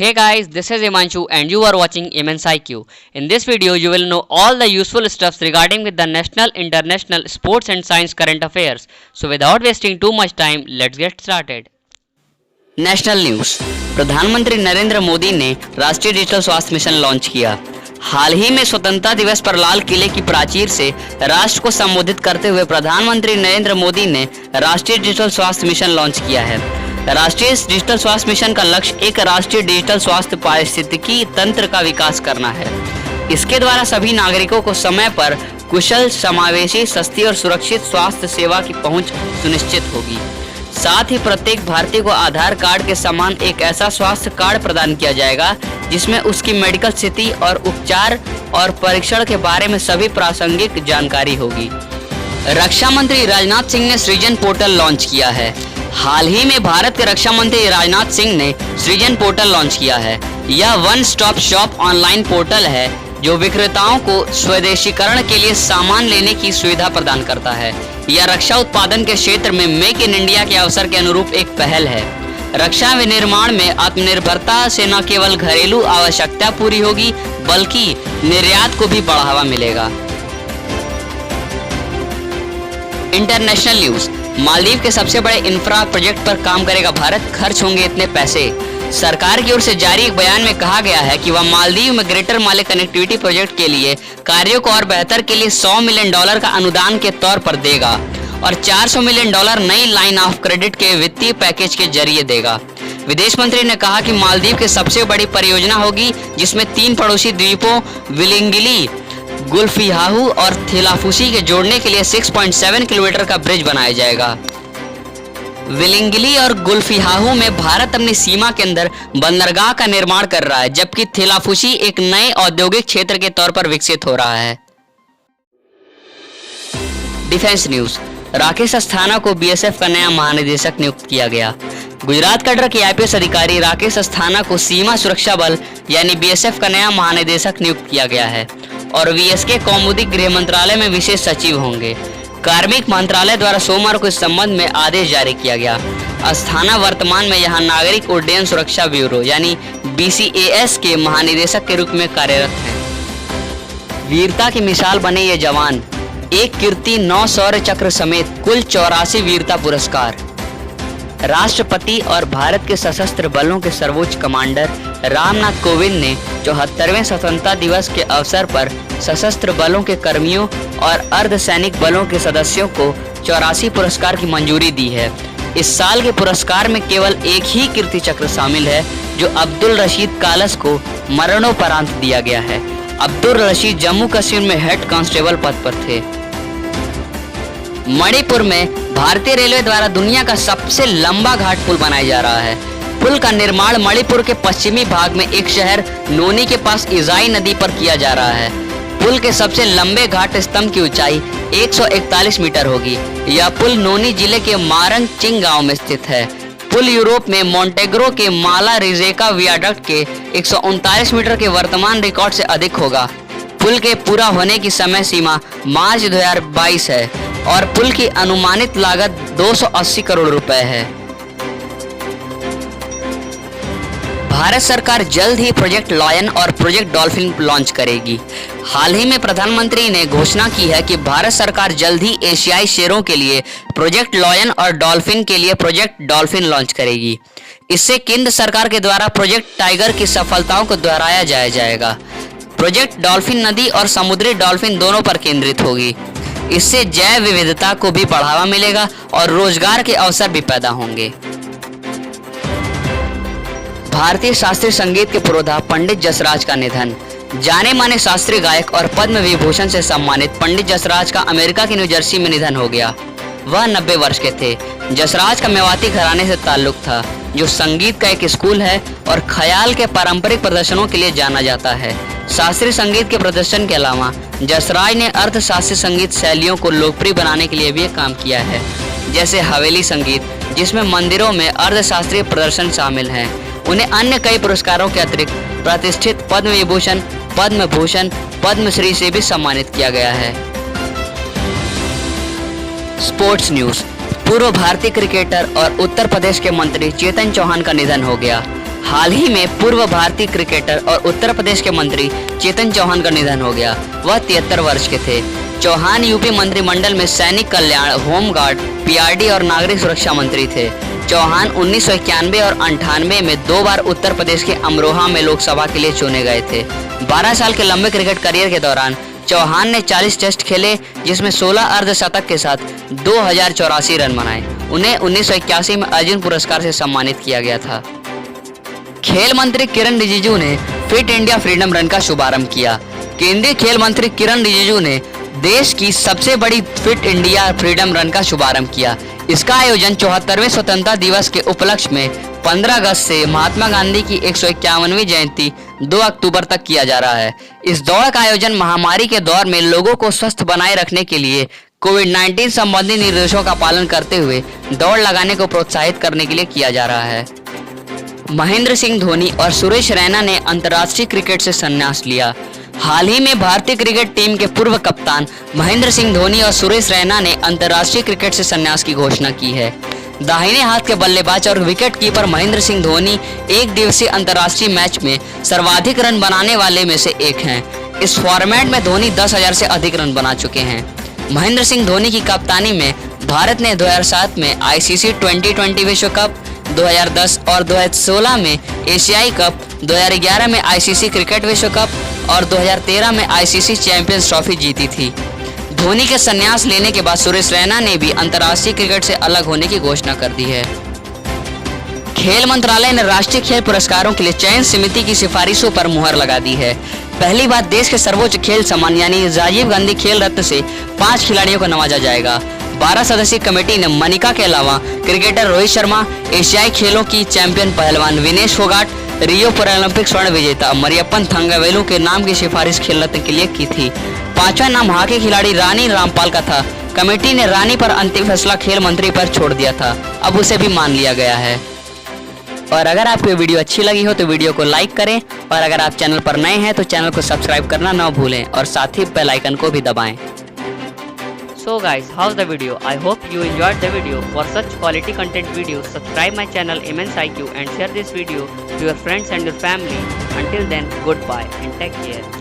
Hey guys, this is Imanshu and you are watching Immense IQ. In this video, you will know all the useful stuffs regarding with the national, international, sports and science current affairs. So without wasting too much time, let's get started. National news. प्रधानमंत्री नरेंद्र मोदी ने राष्ट्रीय digital स्वास्थ्य mission launch किया। हाल ही में स्वतंत्रता दिवस पर लाल किले की प्राचीर से राष्ट्र को संबोधित करते हुए प्रधानमंत्री नरेंद्र मोदी ने राष्ट्रीय डिजिटल स्वास्थ्य मिशन लॉन्च किया है। राष्ट्रीय डिजिटल स्वास्थ्य मिशन का लक्ष्य एक राष्ट्रीय डिजिटल स्वास्थ्य पारिस्थितिकी तंत्र का विकास करना है। इसके द्वारा सभी नागरिकों को समय पर कुशल, समावेशी, सस्ती और सुरक्षित स्वास्थ्य सेवा की पहुंच सुनिश्चित होगी। साथ ही प्रत्येक भारतीय को आधार कार्ड के समान एक ऐसा स्वास्थ्य कार्ड प्रदान किया जाएगा जिसमें उसकी मेडिकल स्थिति और उपचार और परीक्षण के बारे में सभी प्रासंगिक जानकारी होगी। रक्षा मंत्री राजनाथ सिंह ने सृजन पोर्टल लॉन्च किया है। हाल ही में भारत के रक्षा मंत्री राजनाथ सिंह ने सृजन पोर्टल लॉन्च किया है। यह one stop shop online portal है जो विक्रेताओं को स्वदेशीकरण के लिए सामान लेने की सुविधा प्रदान करता है। यह रक्षा उत्पादन के क्षेत्र में मेक इन इंडिया के अवसर के अनुरूप एक पहल है। रक्षा विनिर्माण में आत्मनिर्भरता से न केवल घरेलू आवश्यकता पूरी होगी बल्कि निर्यात को भी बढ़ावा मिलेगा। International news. मालदीव के सबसे बड़े इंफ्रा प्रोजेक्ट पर काम करेगा भारत, खर्च होंगे इतने पैसे। सरकार की ओर से जारी एक बयान में कहा गया है कि वह मालदीव में ग्रेटर माले कनेक्टिविटी प्रोजेक्ट के लिए कार्यों को और बेहतर के लिए $100 मिलियन का अनुदान के तौर पर देगा और $400 मिलियन नई लाइन ऑफ क्रेडिट के वित्तीय पैकेज के जरिए देगा। विदेश मंत्री ने कहा कि मालदीव की सबसे बड़ी परियोजना होगी जिसमें 3 पड़ोसी द्वीपों विलिंगिली, गुल्फियाहू और थिलाफुसी के जोड़ने के लिए 6.7 किलोमीटर का ब्रिज बनाया जाएगा। विलिंगिली और गुल्फियाहू में भारत अपनी सीमा के अंदर बंदरगाह का निर्माण कर रहा है, जबकि थिलाफुसी एक नए औद्योगिक क्षेत्र के तौर पर विकसित हो रहा है। Defence news. राकेश अस्थाना को बीएसएफ का नया महानिदेशक नियुक्त किया गया। गुजरात कैडर के आईपीएस अधिकारी राकेश अस्थाना को सीमा सुरक्षा बल यानी बीएसएफ का नया महानिदेशक नियुक्त किया गया है और वीएसके कौमुदी गृह मंत्रालय में विशेष सचिव होंगे। कार्मिक मंत्रालय द्वारा सोमवार को इस संबंध में आदेश जारी किया गया। अस्थाना वर्तमान में यहां नागरिक उड्डयन सुरक्षा ब्यूरो यानी बीसीएएस के महानिदेशक के रूप में कार्यरत हैं। वीरता की मिसाल बने ये जवान, 1 कीर्ति, 9 शौर्य चक्र समेत कुल 84 वीरता पुरस्कार। राष्ट्रपति और भारत के सशस्त्र बलों के सर्वोच्च कमांडर रामनाथ कोविंद ने 74वें स्वतंत्रता दिवस के अवसर पर सशस्त्र बलों के कर्मियों और अर्धसैनिक बलों के सदस्यों को 84 पुरस्कार की मंजूरी दी है। इस साल के पुरस्कार में केवल एक ही कीर्ति चक्र शामिल है जो अब्दुल रशीद कालस को मरणोपरांत दिया गया है। अब्दुल रशीद जम्मू कश्मीर में हेड कांस्टेबल पद पर थे। मणिपुर में भारतीय रेलवे द्वारा दुनिया का सबसे लंबा घाट पुल बनाया जा रहा है। पुल का निर्माण मणिपुर के पश्चिमी भाग में एक शहर नोनी के पास इजाई नदी पर किया जा रहा है। पुल के सबसे लंबे घाट स्तंभ की ऊंचाई 141 मीटर होगी। यह पुल नोनी जिले के मारंग चिंग गांव में स्थित है। पुल यूरोप में मोंटेग्रो के माला रिजेका वियाडक्ट के 139 मीटर के वर्तमान रिकॉर्ड से अधिक होगा। पुल के पूरा होने की समय सीमा मार्च 2022 है और पुल की अनुमानित लागत 280 करोड़ रुपए है। भारत सरकार जल्द ही प्रोजेक्ट लॉयन और प्रोजेक्ट डॉल्फिन लॉन्च करेगी। हाल ही में प्रधानमंत्री ने घोषणा की है कि भारत सरकार जल्द ही एशियाई शेरों के लिए प्रोजेक्ट लॉयन और डॉल्फिन के लिए प्रोजेक्ट डॉल्फिन लॉन्च करेगी। इससे केंद्र सरकार के द्वारा प्रोजेक्ट टाइगर की सफलताओं को दोहराया जाएगा। प्रोजेक्ट डॉल्फिन नदी और समुद्री डॉल्फिन दोनों पर केंद्रित होगी। इससे जैव विविधता को भी बढ़ावा मिलेगा और रोजगार के अवसर भी पैदा होंगे। भारतीय शास्त्रीय संगीत के पुरोधा पंडित जसराज का निधन। जाने माने शास्त्रीय गायक और पद्म विभूषण से सम्मानित पंडित जसराज का अमेरिका के न्यू जर्सी में निधन हो गया। वह 90 वर्ष के थे। जसराज का मेवाती घराने से ताल्लुक था जो संगीत का एक स्कूल है और ख्याल के पारंपरिक प्रदर्शनों के लिए जाना जाता है। शास्त्रीय संगीत के प्रदर्शन के अलावा जसराज ने अर्ध शास्त्रीय संगीत शैलियों को लोकप्रिय बनाने के लिए भी काम किया है, जैसे हवेली संगीत जिसमें मंदिरों में अर्ध शास्त्रीय प्रदर्शन शामिल हैं। उन्हें अन्य कई पुरस्कारों के अतिरिक्त प्रतिष्ठित पद्म विभूषण, पद्म भूषण, पद्मश्री से भी सम्मानित किया गया है। Sports news. पूर्व भारतीय क्रिकेटर और उत्तर प्रदेश के मंत्री चेतन चौहान का निधन हो गया। हाल ही में पूर्व भारतीय क्रिकेटर और उत्तर प्रदेश के मंत्री चेतन चौहान का निधन हो गया। वह 73 वर्ष के थे। चौहान यूपी मंत्रिमंडल में सैनिक कल्याण, होमगार्ड, पीआरडी और नागरिक सुरक्षा मंत्री थे। चौहान 1991 और 98 में 2 बार उत्तर प्रदेश के अमरोहा में लोकसभा के लिए चुने गए थे। 12 साल के लंबे क्रिकेट करियर के दौरान चौहान ने 40 टेस्ट खेले, जिसमें 16 अर्धशतक के साथ 2084 रन बनाए। उन्हें 1981 में अर्जुन पुरस्कार से सम्मानित किया गया था। खेल मंत्री किरण रिजिजू ने फिट इंडिया फ्रीडम रन का शुभारंभ किया। केंद्रीय खेल मंत्री किरण रिजिजू ने देश की सबसे बड़ी फिट इंडिया फ्रीडम रन का शुभारंभ किया। इसका आयोजन 74वें स्वतंत्रता दिवस के उपलक्ष्य में 15 अगस्त से महात्मा गांधी की 151वीं जयंती 2 अक्टूबर तक किया जा रहा है। इस दौड़ का आयोजन महामारी के दौर में लोगों को स्वस्थ बनाए रखने के लिए कोविड-19 संबंधी निर्देशों का पालन करते हुए दौड़ लगाने को प्रोत्साहित करने के लिए किया जा रहा है। महेंद्र सिंह धोनी और सुरेश रैना ने अंतर्राष्ट्रीय क्रिकेट से संन्यास लिया। हाल ही में भारतीय क्रिकेट टीम के पूर्व कप्तान महेंद्र सिंह धोनी और सुरेश रैना ने अंतर्राष्ट्रीय क्रिकेट से संन्यास की घोषणा की है। दाहिने हाथ के बल्लेबाज और विकेट कीपर महेंद्र सिंह धोनी एक दिवसीय अंतर्राष्ट्रीय मैच में सर्वाधिक रन बनाने वाले में से एक हैं। इस फॉर्मेट में धोनी 10,000 से अधिक रन बना चुके हैं। महेंद्र सिंह धोनी की कप्तानी में भारत ने 2007 में आईसीसी T20 विश्व कप, 2010 और 2016 में एशियाई कप, 2011 में आईसीसी क्रिकेट विश्व कप और 2013 में आईसीसी चैंपियंस ट्रॉफी जीती थी। धोनी के संन्यास लेने के बाद सुरेश रैना ने भी अंतर्राष्ट्रीय क्रिकेट से अलग होने की घोषणा कर दी है। खेल मंत्रालय ने राष्ट्रीय खेल पुरस्कारों के लिए चयन समिति की सिफारिशों पर मुहर लगा दी है। पहली बार देश के सर्वोच्च खेल सम्मान यानी राजीव गांधी खेल रत्न से 5 खिलाड़ियों को नवाजा जाएगा। 12 सदस्यीय कमेटी ने मनिका के अलावा क्रिकेटर रोहित शर्मा, एशियाई खेलों की चैंपियन पहलवान विनेश फोगाट, रियो पैरालंपिक स्वर्ण विजेता मरियप्पन थंगावेलु के नाम की सिफारिश खेल रत्न के लिए की थी। 5वां नाम हॉकी खिलाड़ी रानी रामपाल का था। कमेटी ने रानी पर अंतिम फैसला खेल मंत्री पर छोड़ दिया था। अब उसे भी मान लिया गया है। और अगर आपको वीडियो अच्छी लगी हो तो वीडियो को लाइक करें और अगर आप चैनल पर नए हैं तो चैनल को सब्सक्राइब करना ना भूलें और साथ ही बेल आइकन को भी दबाएं। So guys, how's the video? I hope you enjoyed the video. For such quality content videos, subscribe my channel Immense IQ and share this video to your friends and your family. Until then, goodbye and take care.